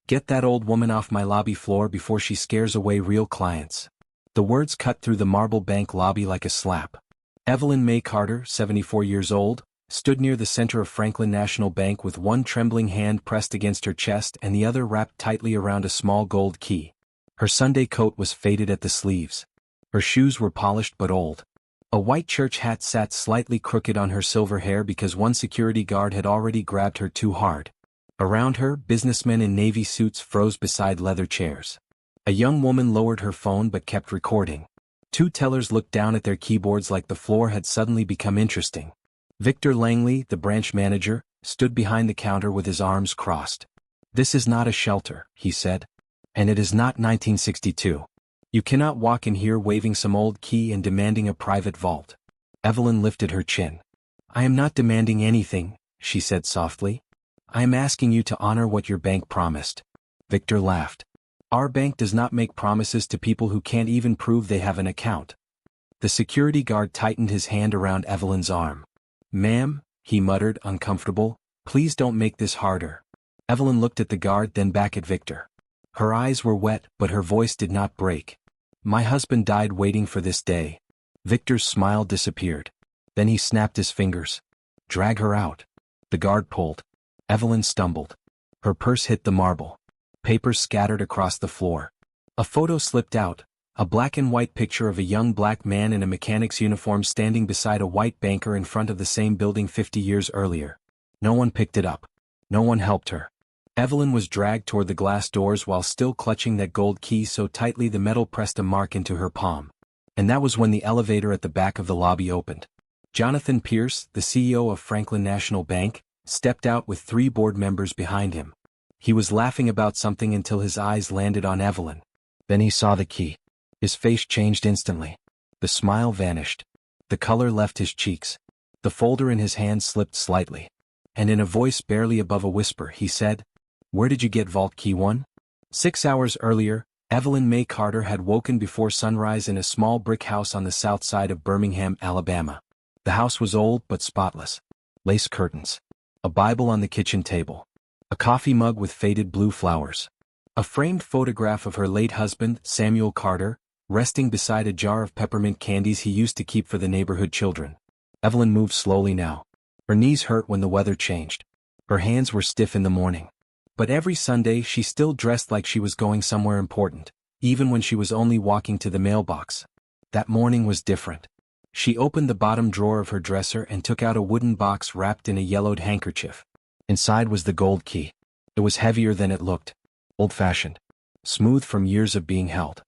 "Get that old woman off my lobby floor before she scares away real clients." The words cut through the marble bank lobby like a slap. Evelyn May Carter, 74 years old, stood near the center of Franklin National Bank with one trembling hand pressed against her chest and the other wrapped tightly around a small gold key. Her Sunday coat was faded at the sleeves. Her shoes were polished but old. A white church hat sat slightly crooked on her silver hair because one security guard had already grabbed her too hard. Around her, businessmen in navy suits froze beside leather chairs. A young woman lowered her phone but kept recording. Two tellers looked down at their keyboards like the floor had suddenly become interesting. Victor Langley, the branch manager, stood behind the counter with his arms crossed. "This is not a shelter," he said. "And it is not 1962. You cannot walk in here waving some old key and demanding a private vault." Evelyn lifted her chin. "I am not demanding anything," she said softly. "I am asking you to honor what your bank promised." Victor laughed. "Our bank does not make promises to people who can't even prove they have an account." The security guard tightened his hand around Evelyn's arm. "Ma'am," he muttered, uncomfortable, "please don't make this harder." Evelyn looked at the guard, then back at Victor. Her eyes were wet, but her voice did not break. "My husband died waiting for this day." Victor's smile disappeared. Then he snapped his fingers. "Drag her out." The guard pulled. Evelyn stumbled. Her purse hit the marble. Papers scattered across the floor. A photo slipped out, a black and white picture of a young black man in a mechanic's uniform standing beside a white banker in front of the same building 50 years earlier. No one picked it up. No one helped her. Evelyn was dragged toward the glass doors while still clutching that gold key so tightly the metal pressed a mark into her palm. And that was when the elevator at the back of the lobby opened. Jonathan Pierce, the CEO of Franklin National Bank, stepped out with 3 board members behind him. He was laughing about something until his eyes landed on Evelyn. Then he saw the key. His face changed instantly. The smile vanished. The color left his cheeks. The folder in his hand slipped slightly. And in a voice barely above a whisper, he said, "Where did you get Vault Key 1? 6 hours earlier, Evelyn May Carter had woken before sunrise in a small brick house on the south side of Birmingham, Alabama. The house was old but spotless. Lace curtains. A Bible on the kitchen table. A coffee mug with faded blue flowers. A framed photograph of her late husband, Samuel Carter, resting beside a jar of peppermint candies he used to keep for the neighborhood children. Evelyn moved slowly now. Her knees hurt when the weather changed. Her hands were stiff in the morning. But every Sunday she still dressed like she was going somewhere important, even when she was only walking to the mailbox. That morning was different. She opened the bottom drawer of her dresser and took out a wooden box wrapped in a yellowed handkerchief. Inside was the gold key. It was heavier than it looked. Old-fashioned. Smooth from years of being held.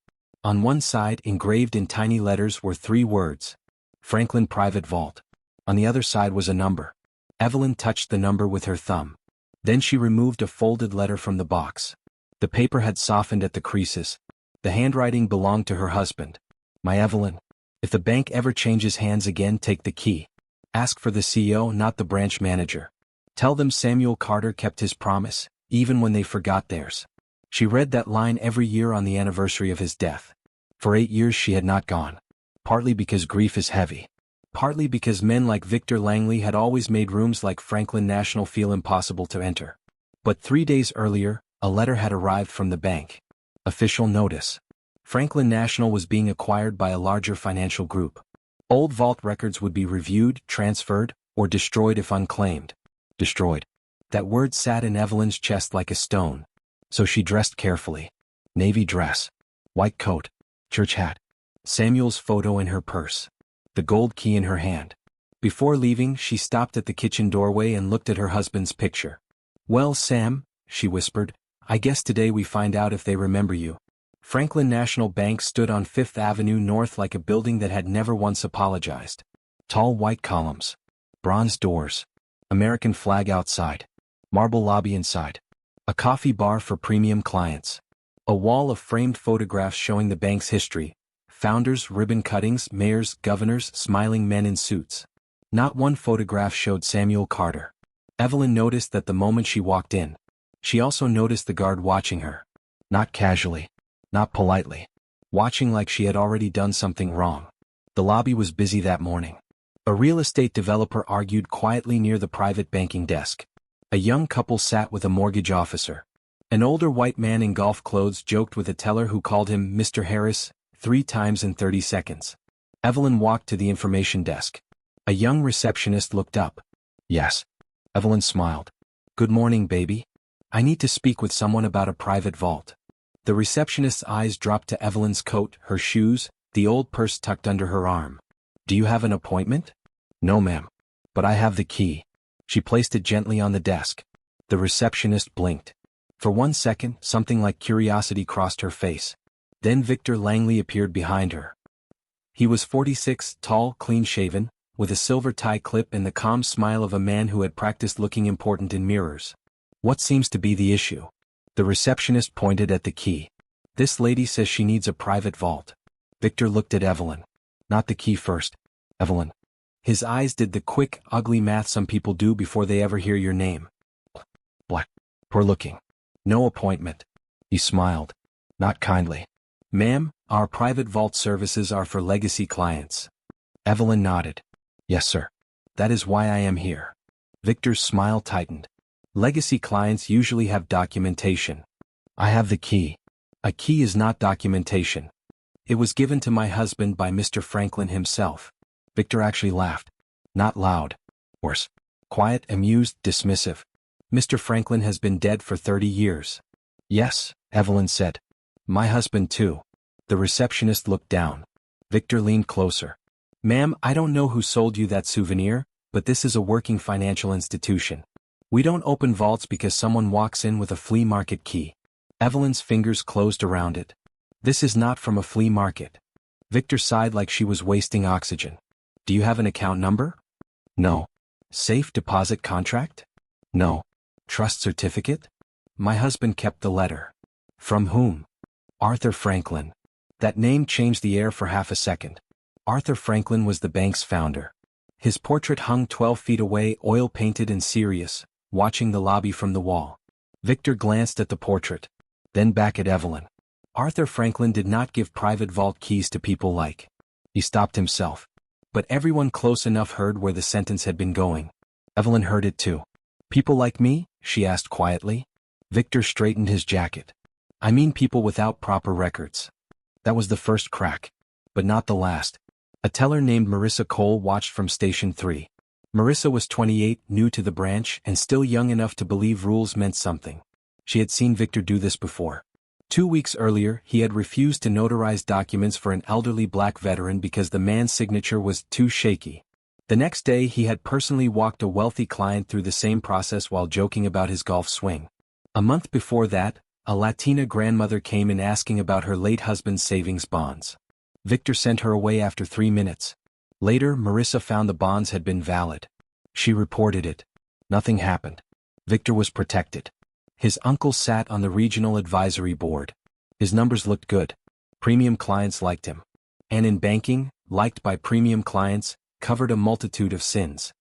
On one side, engraved in tiny letters, were 3 words. Franklin Private Vault. On the other side was a number. Evelyn touched the number with her thumb. Then she removed a folded letter from the box. The paper had softened at the creases. The handwriting belonged to her husband. "My Evelyn, if the bank ever changes hands again, take the key. Ask for the CEO, not the branch manager. Tell them Samuel Carter kept his promise, even when they forgot theirs." She read that line every year on the anniversary of his death. For 8 years she had not gone. Partly because grief is heavy. Partly because men like Victor Langley had always made rooms like Franklin National feel impossible to enter. But 3 days earlier, a letter had arrived from the bank. Official notice. Franklin National was being acquired by a larger financial group. Old vault records would be reviewed, transferred, or destroyed if unclaimed. Destroyed. That word sat in Evelyn's chest like a stone. So she dressed carefully. Navy dress. White coat. Church hat. Samuel's photo in her purse. The gold key in her hand. Before leaving, she stopped at the kitchen doorway and looked at her husband's picture. "Well, Sam," she whispered, "I guess today we find out if they remember you." Franklin National Bank stood on 5th Avenue North like a building that had never once apologized. Tall white columns. Bronze doors. American flag outside. Marble lobby inside. A coffee bar for premium clients. A wall of framed photographs showing the bank's history. Founders, ribbon cuttings, mayors, governors, smiling men in suits. Not one photograph showed Samuel Carter. Evelyn noticed that the moment she walked in. She also noticed the guard watching her. Not casually. Not politely. Watching like she had already done something wrong. The lobby was busy that morning. A real estate developer argued quietly near the private banking desk. A young couple sat with a mortgage officer. An older white man in golf clothes joked with a teller who called him Mr. Harris 3 times in 30 seconds. Evelyn walked to the information desk. A young receptionist looked up. Yes. Evelyn smiled. Good morning, baby. I need to speak with someone about a private vault. The receptionist's eyes dropped to Evelyn's coat, her shoes, the old purse tucked under her arm. Do you have an appointment? No, ma'am. But I have the key. She placed it gently on the desk. The receptionist blinked. For 1 second, something like curiosity crossed her face. Then Victor Langley appeared behind her. He was 46, tall, clean-shaven, with a silver tie clip and the calm smile of a man who had practiced looking important in mirrors. What seems to be the issue? The receptionist pointed at the key. This lady says she needs a private vault. Victor looked at Evelyn. Not the key first, Evelyn. His eyes did the quick, ugly math some people do before they ever hear your name. Black. Poor looking. No appointment. He smiled. Not kindly. Ma'am, our private vault services are for legacy clients. Evelyn nodded. Yes, sir. That is why I am here. Victor's smile tightened. Legacy clients usually have documentation. I have the key. A key is not documentation. It was given to my husband by Mr. Franklin himself. Victor actually laughed. Not loud. Worse. Quiet, amused, dismissive. Mr. Franklin has been dead for 30 years. Yes, Evelyn said. My husband too. The receptionist looked down. Victor leaned closer. Ma'am, I don't know who sold you that souvenir, but this is a working financial institution. We don't open vaults because someone walks in with a flea market key. Evelyn's fingers closed around it. This is not from a flea market. Victor sighed like she was wasting oxygen. Do you have an account number? No. Safe deposit contract? No. Trust certificate? My husband kept the letter. From whom? Arthur Franklin. That name changed the air for half a second. Arthur Franklin was the bank's founder. His portrait hung 12 feet away, oil-painted and serious, watching the lobby from the wall. Victor glanced at the portrait, then back at Evelyn. Arthur Franklin did not give private vault keys to people like. He stopped himself. But everyone close enough heard where the sentence had been going. Evelyn heard it too. People like me? She asked quietly. Victor straightened his jacket. I mean people without proper records. That was the first crack. But not the last. A teller named Marissa Cole watched from Station 3. Marissa was 28, new to the branch, and still young enough to believe rules meant something. She had seen Victor do this before. 2 weeks earlier, he had refused to notarize documents for an elderly black veteran because the man's signature was too shaky. The next day, he had personally walked a wealthy client through the same process while joking about his golf swing. A month before that, a Latina grandmother came in asking about her late husband's savings bonds. Victor sent her away after 3 minutes. Later, Marissa found the bonds had been valid. She reported it. Nothing happened. Victor was protected. His uncle sat on the regional advisory board. His numbers looked good. Premium clients liked him. And in banking, liked by premium clients, covered a multitude of sins.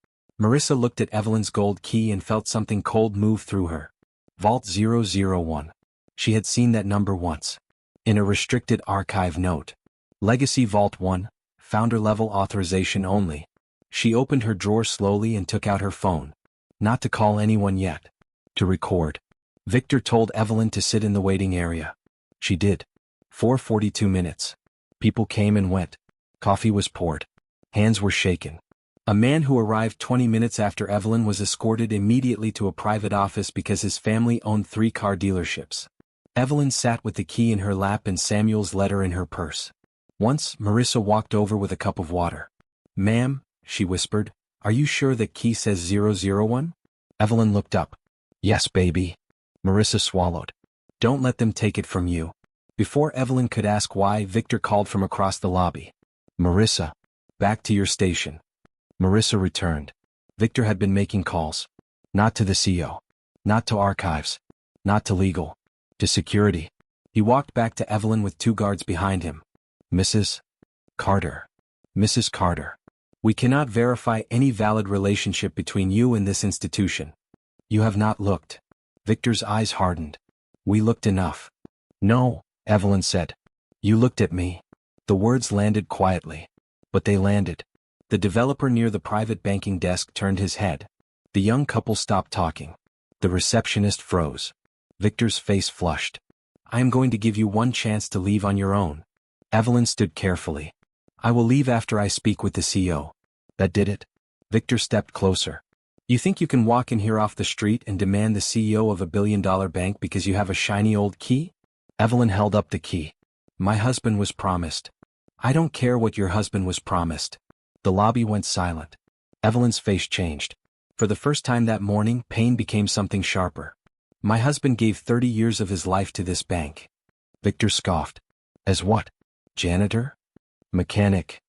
Marissa looked at Evelyn's gold key and felt something cold move through her. Vault 001. She had seen that number once. In a restricted archive note. Legacy Vault 1, founder-level authorization only. She opened her drawer slowly and took out her phone. Not to call anyone yet. To record. Victor told Evelyn to sit in the waiting area. She did. 4:42 minutes. People came and went. Coffee was poured. Hands were shaken. A man who arrived 20 minutes after Evelyn was escorted immediately to a private office because his family owned 3 car dealerships. Evelyn sat with the key in her lap and Samuel's letter in her purse. Once, Marissa walked over with a cup of water. Ma'am, she whispered, are you sure that key says 001? Evelyn looked up. Yes, baby. Marissa swallowed. Don't let them take it from you. Before Evelyn could ask why, Victor called from across the lobby. Marissa. Back to your station. Marissa returned. Victor had been making calls. Not to the CO. Not to archives. Not to legal. To security. He walked back to Evelyn with 2 guards behind him. Mrs. Carter. Mrs. Carter. We cannot verify any valid relationship between you and this institution. You have not looked. Victor's eyes hardened. We looked enough. No, Evelyn said. You looked at me. The words landed quietly. But they landed. The developer near the private banking desk turned his head. The young couple stopped talking. The receptionist froze. Victor's face flushed. I am going to give you one chance to leave on your own. Evelyn stood carefully. I will leave after I speak with the CEO. That did it? Victor stepped closer. You think you can walk in here off the street and demand the CEO of a billion-dollar bank because you have a shiny old key? Evelyn held up the key. My husband was promised. I don't care what your husband was promised. The lobby went silent. Evelyn's face changed. For the first time that morning, pain became something sharper. My husband gave 30 years of his life to this bank. Victor scoffed. As what? Janitor? Mechanic.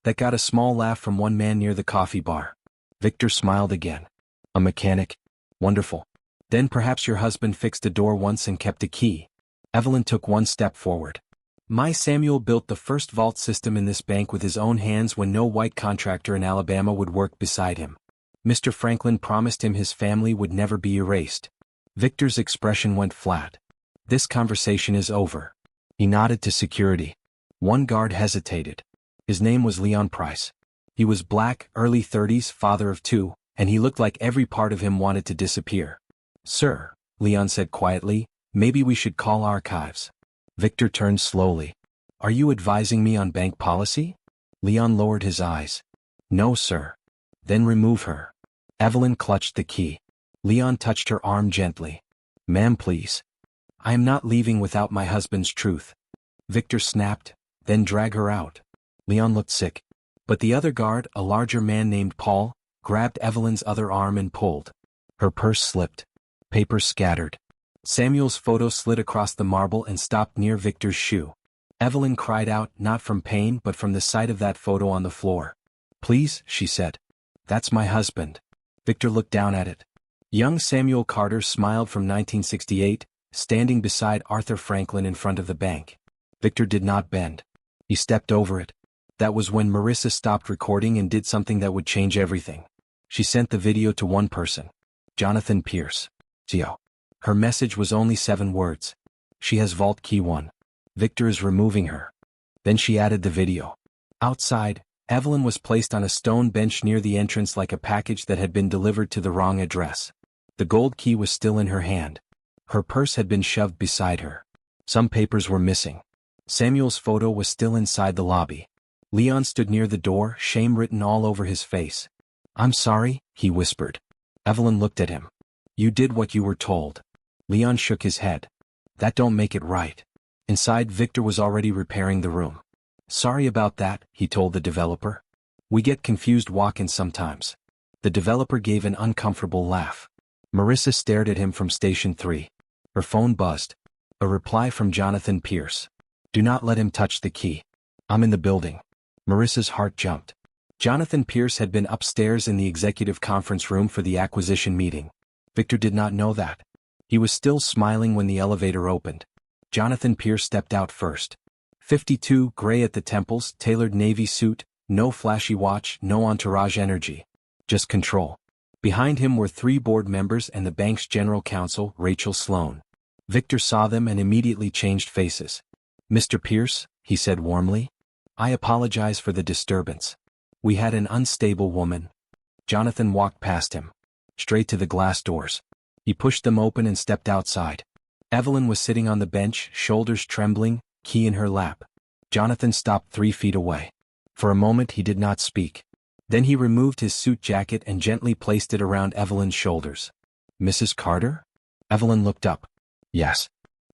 That got a small laugh from one man near the coffee bar. Victor smiled again. A mechanic? Wonderful. Then perhaps your husband fixed a door once and kept a key. Evelyn took one step forward. My Samuel built the first vault system in this bank with his own hands when no white contractor in Alabama would work beside him. Mr. Franklin promised him his family would never be erased. Victor's expression went flat. This conversation is over. He nodded to security. One guard hesitated. His name was Leon Price. He was black, early 30s, father of two, and he looked like every part of him wanted to disappear. Sir, Leon said quietly, maybe we should call archives. Victor turned slowly. Are you advising me on bank policy? Leon lowered his eyes. No, sir. Then remove her. Evelyn clutched the key. Leon touched her arm gently. Ma'am, please. I am not leaving without my husband's truth. Victor snapped, then drag her out. Leon looked sick. But the other guard, a larger man named Paul, grabbed Evelyn's other arm and pulled. Her purse slipped. Papers scattered. Samuel's photo slid across the marble and stopped near Victor's shoe. Evelyn cried out, not from pain but from the sight of that photo on the floor. Please, she said. That's my husband. Victor looked down at it. Young Samuel Carter smiled from 1968, standing beside Arthur Franklin in front of the bank. Victor did not bend. He stepped over it. That was when Marissa stopped recording and did something that would change everything. She sent the video to one person. Jonathan Pierce. Geo. Her message was only 7 words. She has vault key 1. Victor is removing her. Then she added the video. Outside, Evelyn was placed on a stone bench near the entrance like a package that had been delivered to the wrong address. The gold key was still in her hand. Her purse had been shoved beside her. Some papers were missing. Samuel's photo was still inside the lobby. Leon stood near the door, shame written all over his face. I'm sorry, he whispered. Evelyn looked at him. You did what you were told. Leon shook his head. That don't make it right. Inside, Victor was already repairing the room. Sorry about that, he told the developer. We get confused walking sometimes. The developer gave an uncomfortable laugh. Marissa stared at him from station 3. Her phone buzzed. A reply from Jonathan Pierce. Do not let him touch the key. I'm in the building. Marissa's heart jumped. Jonathan Pierce had been upstairs in the executive conference room for the acquisition meeting. Victor did not know that. He was still smiling when the elevator opened. Jonathan Pierce stepped out first. 52, gray at the temples, tailored navy suit, no flashy watch, no entourage energy. Just control. Behind him were 3 board members and the bank's general counsel, Rachel Sloan. Victor saw them and immediately changed faces. Mr. Pierce, he said warmly. I apologize for the disturbance. We had an unstable woman. Jonathan walked past him. Straight to the glass doors. He pushed them open and stepped outside. Evelyn was sitting on the bench, shoulders trembling, key in her lap. Jonathan stopped 3 feet away. For a moment he did not speak. Then he removed his suit jacket and gently placed it around Evelyn's shoulders. Mrs. Carter? Evelyn looked up. Yes.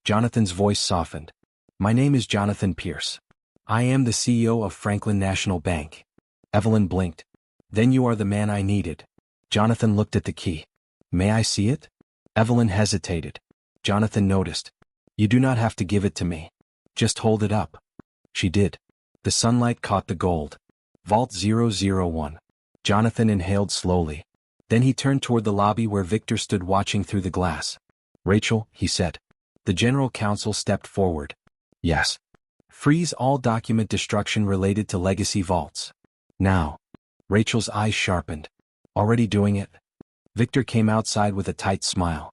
Jonathan's voice softened. My name is Jonathan Pierce. I am the CEO of Franklin National Bank. Evelyn blinked. Then you are the man I needed. Jonathan looked at the key. May I see it? Evelyn hesitated. Jonathan noticed. You do not have to give it to me. Just hold it up. She did. The sunlight caught the gold. Vault 001. Jonathan inhaled slowly. Then he turned toward the lobby where Victor stood watching through the glass. Rachel, he said. The general counsel stepped forward. Yes. Freeze all document destruction related to legacy vaults. Now. Rachel's eyes sharpened. Already doing it? Victor came outside with a tight smile.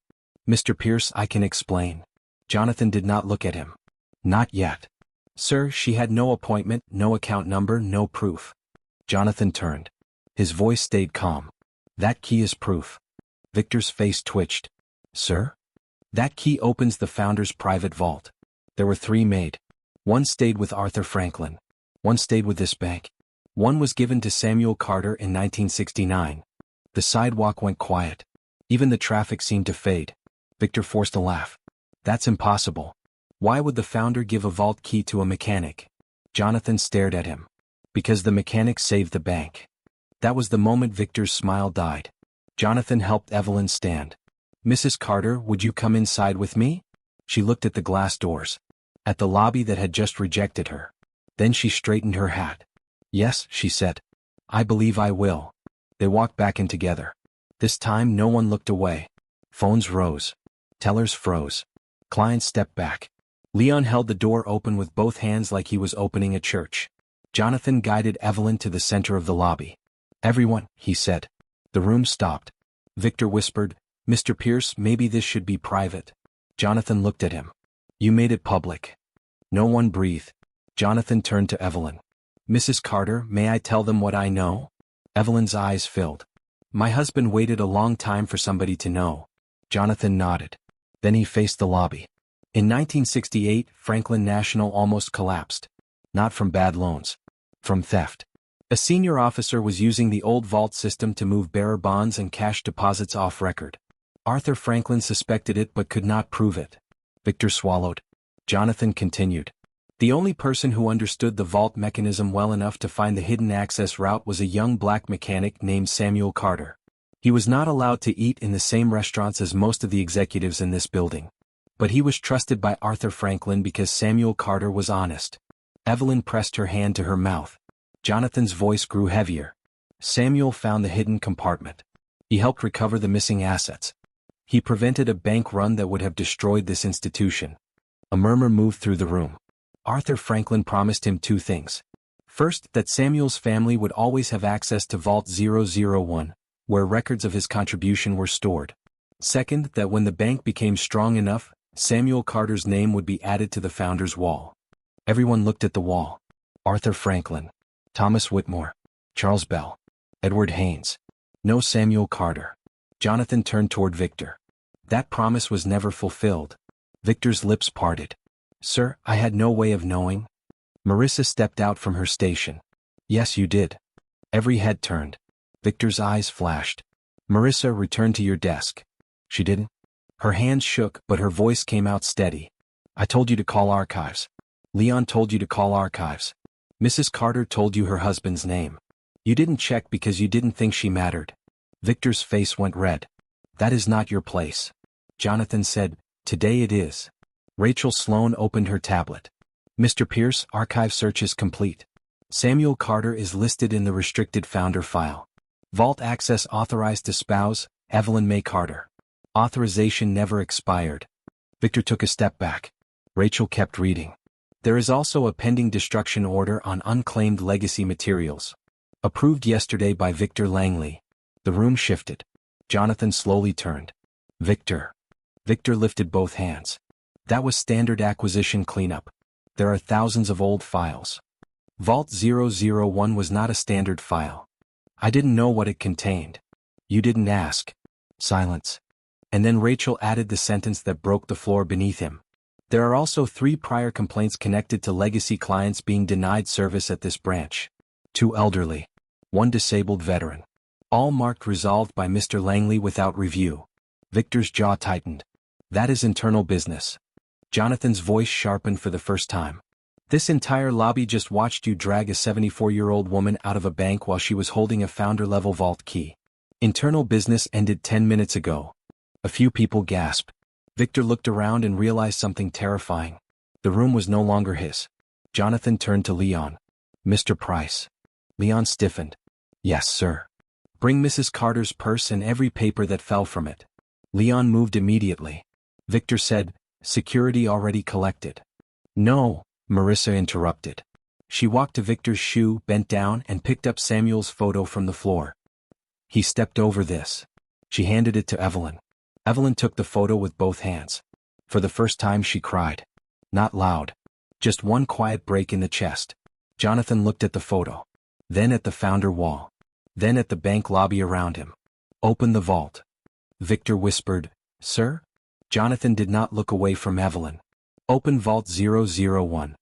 Mr. Pierce, I can explain. Jonathan did not look at him. Not yet. Sir, she had no appointment, no account number, no proof. Jonathan turned. His voice stayed calm. That key is proof. Victor's face twitched. Sir? That key opens the founder's private vault. There were 3 made. One stayed with Arthur Franklin. One stayed with this bank. One was given to Samuel Carter in 1969. The sidewalk went quiet. Even the traffic seemed to fade. Victor forced a laugh. That's impossible. Why would the founder give a vault key to a mechanic? Jonathan stared at him. Because the mechanic saved the bank. That was the moment Victor's smile died. Jonathan helped Evelyn stand. Mrs. Carter, would you come inside with me? She looked at the glass doors. At the lobby that had just rejected her. Then she straightened her hat. Yes, she said. I believe I will. They walked back in together. This time no one looked away. Phones rose. Tellers froze. Clients stepped back. Leon held the door open with both hands like he was opening a church. Jonathan guided Evelyn to the center of the lobby. Everyone, he said. The room stopped. Victor whispered, Mr. Pierce, maybe this should be private. Jonathan looked at him. You made it public. No one breathed. Jonathan turned to Evelyn. Mrs. Carter, may I tell them what I know? Evelyn's eyes filled. My husband waited a long time for somebody to know. Jonathan nodded. Then he faced the lobby. In 1968, Franklin National almost collapsed. Not from bad loans. From theft. A senior officer was using the old vault system to move bearer bonds and cash deposits off record. Arthur Franklin suspected it but could not prove it. Victor swallowed. Jonathan continued. The only person who understood the vault mechanism well enough to find the hidden access route was a young black mechanic named Samuel Carter. He was not allowed to eat in the same restaurants as most of the executives in this building. But he was trusted by Arthur Franklin because Samuel Carter was honest. Evelyn pressed her hand to her mouth. Jonathan's voice grew heavier. Samuel found the hidden compartment. He helped recover the missing assets. He prevented a bank run that would have destroyed this institution. A murmur moved through the room. Arthur Franklin promised him 2 things. First, that Samuel's family would always have access to Vault 001, where records of his contribution were stored. Second, that when the bank became strong enough, Samuel Carter's name would be added to the founder's wall. Everyone looked at the wall. Arthur Franklin, Thomas Whitmore, Charles Bell, Edward Haynes. No Samuel Carter. Jonathan turned toward Victor. That promise was never fulfilled. Victor's lips parted. Sir, I had no way of knowing. Marissa stepped out from her station. Yes, you did. Every head turned. Victor's eyes flashed. Marissa, return to your desk. She didn't. Her hands shook, but her voice came out steady. I told you to call archives. Leon told you to call archives. Mrs. Carter told you her husband's name. You didn't check because you didn't think she mattered. Victor's face went red. That is not your place. Jonathan said, Today it is. Rachel Sloan opened her tablet. Mr. Pierce, archive search is complete. Samuel Carter is listed in the restricted founder file. Vault access authorized to spouse, Evelyn May Carter. Authorization never expired. Victor took a step back. Rachel kept reading. There is also a pending destruction order on unclaimed legacy materials. Approved yesterday by Victor Langley. The room shifted. Jonathan slowly turned. Victor. Victor lifted both hands. That was standard acquisition cleanup. There are thousands of old files. Vault 001 was not a standard file. I didn't know what it contained. You didn't ask. Silence. And then Rachel added the sentence that broke the floor beneath him. There are also 3 prior complaints connected to legacy clients being denied service at this branch. 2 elderly. 1 disabled veteran. All marked resolved by Mr. Langley without review. Victor's jaw tightened. That is internal business. Jonathan's voice sharpened for the first time. This entire lobby just watched you drag a 74-year-old woman out of a bank while she was holding a founder-level vault key. Internal business ended 10 minutes ago. A few people gasped. Victor looked around and realized something terrifying. The room was no longer his. Jonathan turned to Leon. Mr. Price. Leon stiffened. Yes, sir. Bring Mrs. Carter's purse and every paper that fell from it. Leon moved immediately. Victor said, Security already collected. No, Marissa interrupted. She walked to Victor's shoe, bent down, and picked up Samuel's photo from the floor. He stepped over this. She handed it to Evelyn. Evelyn took the photo with both hands. For the first time she cried. Not loud. Just one quiet break in the chest. Jonathan looked at the photo. Then at the founder wall. Then at the bank lobby around him. Open the vault. Victor whispered, Sir? Jonathan did not look away from Evelyn. Open Vault 001.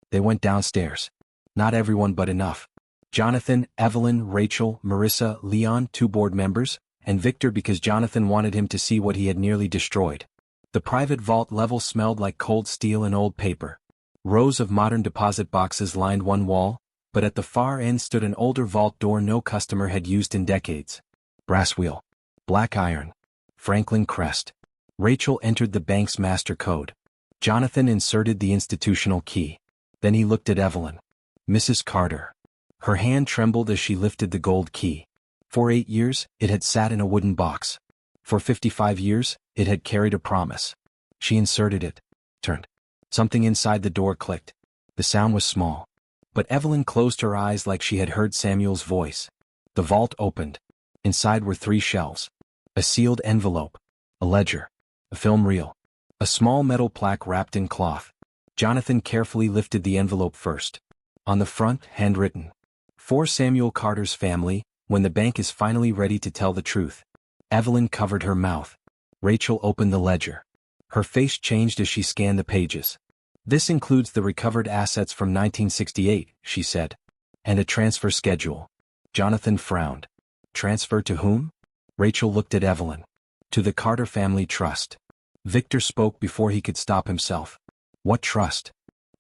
They went downstairs. Not everyone but enough. Jonathan, Evelyn, Rachel, Marissa, Leon, 2 board members, and Victor because Jonathan wanted him to see what he had nearly destroyed. The private vault level smelled like cold steel and old paper. Rows of modern deposit boxes lined one wall, but at the far end stood an older vault door no customer had used in decades. Brass wheel. Black iron. Franklin crest. Rachel entered the bank's master code. Jonathan inserted the institutional key. Then he looked at Evelyn. Mrs. Carter. Her hand trembled as she lifted the gold key. For 8 years, it had sat in a wooden box. For 55 years, it had carried a promise. She inserted it. Turned. Something inside the door clicked. The sound was small. But Evelyn closed her eyes like she had heard Samuel's voice. The vault opened. Inside were 3 shelves. A sealed envelope. A ledger. A film reel. A small metal plaque wrapped in cloth. Jonathan carefully lifted the envelope first. On the front, handwritten. For Samuel Carter's family, when the bank is finally ready to tell the truth. Evelyn covered her mouth. Rachel opened the ledger. Her face changed as she scanned the pages. This includes the recovered assets from 1968, she said. And a transfer schedule. Jonathan frowned. Transfer to whom? Rachel looked at Evelyn. To the Carter Family Trust. Victor spoke before he could stop himself. What trust?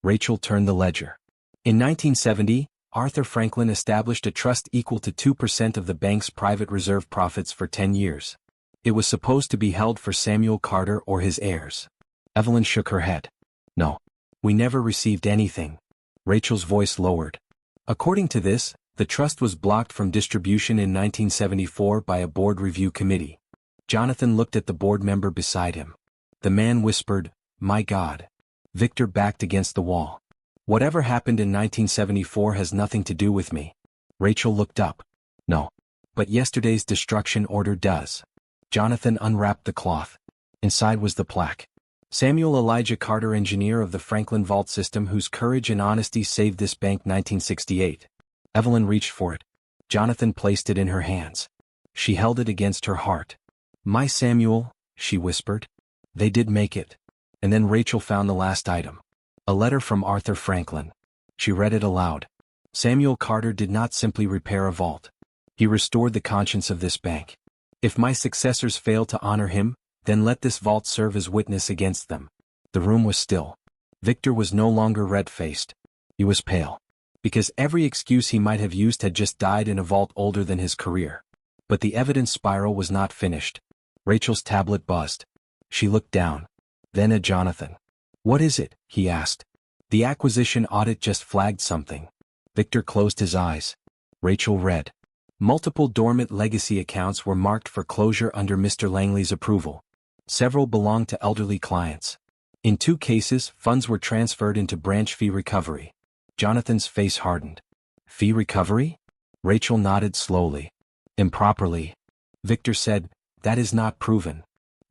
Rachel turned the ledger. In 1970, Arthur Franklin established a trust equal to 2% of the bank's private reserve profits for 10 years. It was supposed to be held for Samuel Carter or his heirs. Evelyn shook her head. No. We never received anything. Rachel's voice lowered. According to this, the trust was blocked from distribution in 1974 by a board review committee. Jonathan looked at the board member beside him. The man whispered, "My God." Victor backed against the wall. Whatever happened in 1974 has nothing to do with me. Rachel looked up. No. But yesterday's destruction order does. Jonathan unwrapped the cloth. Inside was the plaque. Samuel Elijah Carter, engineer of the Franklin Vault System whose courage and honesty saved this bank 1968. Evelyn reached for it. Jonathan placed it in her hands. She held it against her heart. My Samuel, she whispered. They did make it. And then Rachel found the last item. A letter from Arthur Franklin. She read it aloud. Samuel Carter did not simply repair a vault. He restored the conscience of this bank. If my successors fail to honor him, then let this vault serve as witness against them. The room was still. Victor was no longer red-faced. He was pale. Because every excuse he might have used had just died in a vault older than his career. But the evidence spiral was not finished. Rachel's tablet buzzed. She looked down. Then at Jonathan. What is it? He asked. The acquisition audit just flagged something. Victor closed his eyes. Rachel read. Multiple dormant legacy accounts were marked for closure under Mr. Langley's approval. Several belonged to elderly clients. In 2 cases, funds were transferred into branch fee recovery. Jonathan's face hardened. Fee recovery? Rachel nodded slowly. Improperly. Victor said, that is not proven.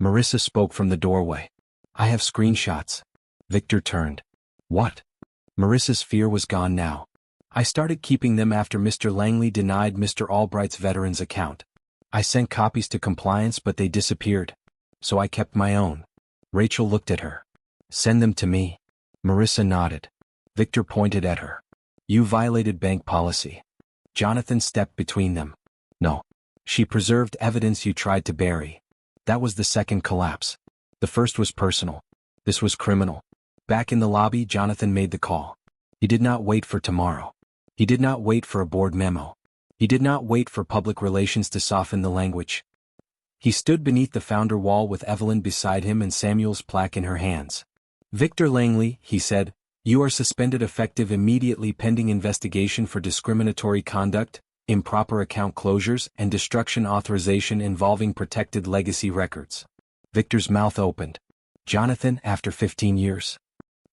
Marissa spoke from the doorway. I have screenshots. Victor turned. What? Marissa's fear was gone now. I started keeping them after Mr. Langley denied Mr. Albright's veterans account. I sent copies to compliance but they disappeared. So I kept my own. Rachel looked at her. Send them to me. Marissa nodded. Victor pointed at her. You violated bank policy. Jonathan stepped between them. No. She preserved evidence you tried to bury. That was the second collapse. The first was personal. This was criminal. Back in the lobby, Jonathan made the call. He did not wait for tomorrow. He did not wait for a board memo. He did not wait for public relations to soften the language. He stood beneath the founder wall with Evelyn beside him and Samuel's plaque in her hands. Victor Langley, he said, you are suspended effective immediately pending investigation for discriminatory conduct, improper account closures, and destruction authorization involving protected legacy records. Victor's mouth opened. Jonathan, after 15 years.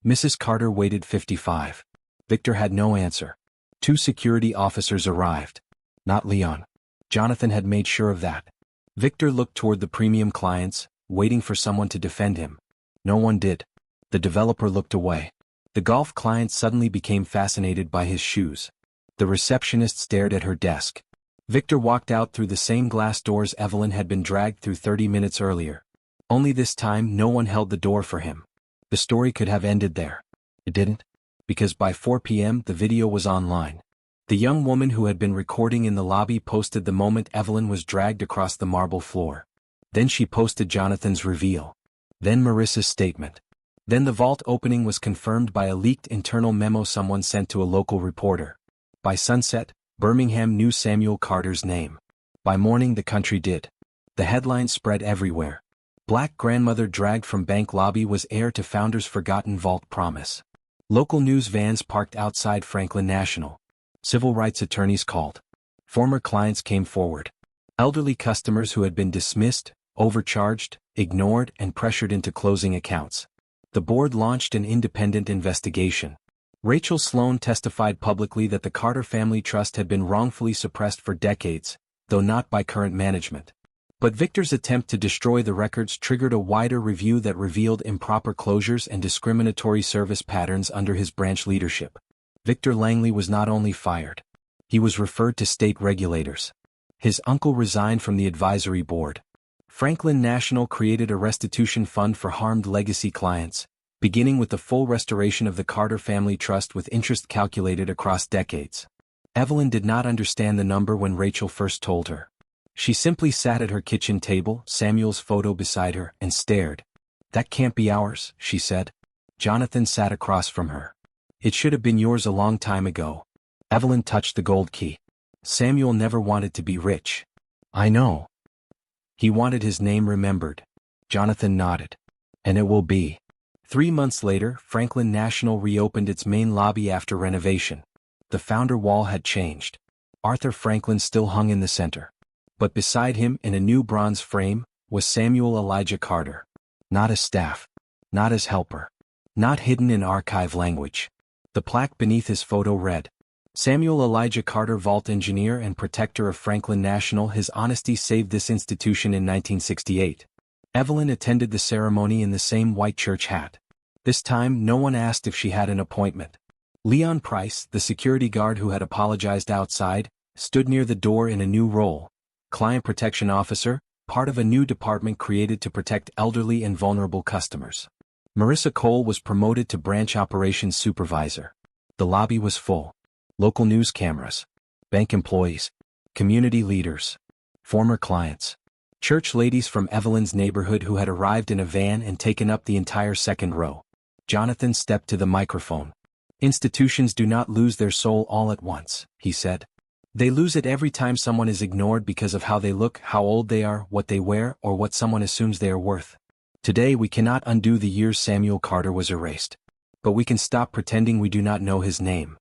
Mrs. Carter waited 55. Victor had no answer. 2 security officers arrived. Not Leon. Jonathan had made sure of that. Victor looked toward the premium clients, waiting for someone to defend him. No one did. The developer looked away. The golf client suddenly became fascinated by his shoes. The receptionist stared at her desk. Victor walked out through the same glass doors Evelyn had been dragged through 30 minutes earlier. Only this time no one held the door for him. The story could have ended there. It didn't. Because by 4 p.m. the video was online. The young woman who had been recording in the lobby posted the moment Evelyn was dragged across the marble floor. Then she posted Jonathan's reveal. Then Marissa's statement. Then the vault opening was confirmed by a leaked internal memo someone sent to a local reporter. By sunset, Birmingham knew Samuel Carter's name. By morning the country did. The headlines spread everywhere. Black grandmother dragged from bank lobby was heir to founder's forgotten vault promise. Local news vans parked outside Franklin National. Civil rights attorneys called. Former clients came forward. Elderly customers who had been dismissed, overcharged, ignored, and pressured into closing accounts. The board launched an independent investigation. Rachel Sloan testified publicly that the Carter Family Trust had been wrongfully suppressed for decades, though not by current management. But Victor's attempt to destroy the records triggered a wider review that revealed improper closures and discriminatory service patterns under his branch leadership. Victor Langley was not only fired. He was referred to state regulators. His uncle resigned from the advisory board. Franklin National created a restitution fund for harmed legacy clients, beginning with the full restoration of the Carter Family Trust with interest calculated across decades. Evelyn did not understand the number when Rachel first told her. She simply sat at her kitchen table, Samuel's photo beside her, and stared. "That can't be ours," she said. Jonathan sat across from her. "It should have been yours a long time ago." Evelyn touched the gold key. "Samuel never wanted to be rich." "I know. He wanted his name remembered." Jonathan nodded. "And it will be." 3 months later, Franklin National reopened its main lobby after renovation. The founder wall had changed. Arthur Franklin still hung in the center. But beside him, in a new bronze frame, was Samuel Elijah Carter. Not as staff. Not as helper. Not hidden in archive language. The plaque beneath his photo read, "Samuel Elijah Carter, vault engineer and protector of Franklin National. His honesty saved this institution in 1968. Evelyn attended the ceremony in the same white church hat. This time, no one asked if she had an appointment. Leon Price, the security guard who had apologized outside, stood near the door in a new role. Client protection officer, part of a new department created to protect elderly and vulnerable customers. Marissa Cole was promoted to branch operations supervisor. The lobby was full. Local news cameras. Bank employees. Community leaders. Former clients. Church ladies from Evelyn's neighborhood who had arrived in a van and taken up the entire second row. Jonathan stepped to the microphone. "Institutions do not lose their soul all at once," he said. "They lose it every time someone is ignored because of how they look, how old they are, what they wear, or what someone assumes they are worth. Today we cannot undo the years Samuel Carter was erased. But we can stop pretending we do not know his name."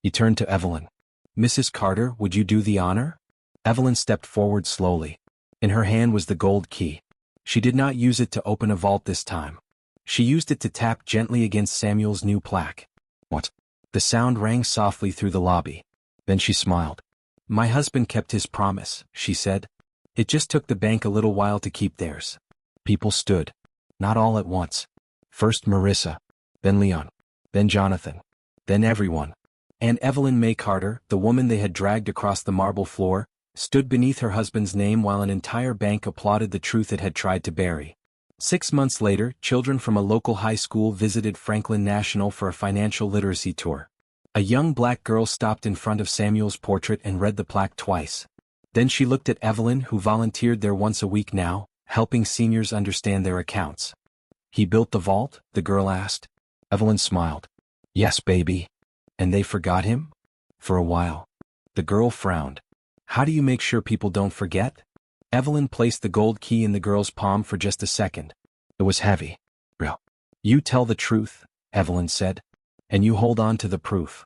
He turned to Evelyn. "Mrs. Carter, would you do the honor?" Evelyn stepped forward slowly. In her hand was the gold key. She did not use it to open a vault this time. She used it to tap gently against Samuel's new plaque. "What?" The sound rang softly through the lobby. Then she smiled. "My husband kept his promise," she said. "It just took the bank a little while to keep theirs." People stood. Not all at once. First Marissa. Then Leon. Then Jonathan. Then everyone. And Evelyn May Carter, the woman they had dragged across the marble floor, stood beneath her husband's name while an entire bank applauded the truth it had tried to bury. 6 months later, children from a local high school visited Franklin National for a financial literacy tour. A young black girl stopped in front of Samuel's portrait and read the plaque twice. Then she looked at Evelyn, who volunteered there once a week now, helping seniors understand their accounts. "He built the vault?" the girl asked. Evelyn smiled. "Yes, baby." "And they forgot him?" "For a while." The girl frowned. "How do you make sure people don't forget?" Evelyn placed the gold key in the girl's palm for just a second. It was heavy. "Real. You tell the truth," Evelyn said. "And you hold on to the proof."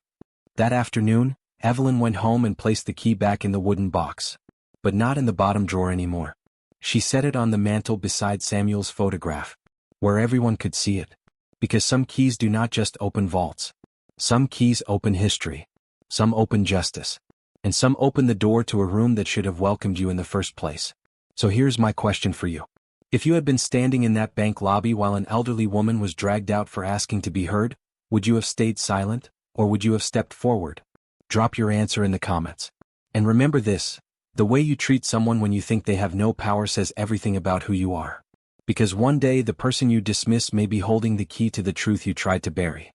That afternoon, Evelyn went home and placed the key back in the wooden box. But not in the bottom drawer anymore. She set it on the mantel beside Samuel's photograph, where everyone could see it. Because some keys do not just open vaults. Some keys open history. Some open justice. And some open the door to a room that should have welcomed you in the first place. So here's my question for you. If you had been standing in that bank lobby while an elderly woman was dragged out for asking to be heard, would you have stayed silent, or would you have stepped forward? Drop your answer in the comments. And remember this, the way you treat someone when you think they have no power says everything about who you are. Because one day the person you dismiss may be holding the key to the truth you tried to bury.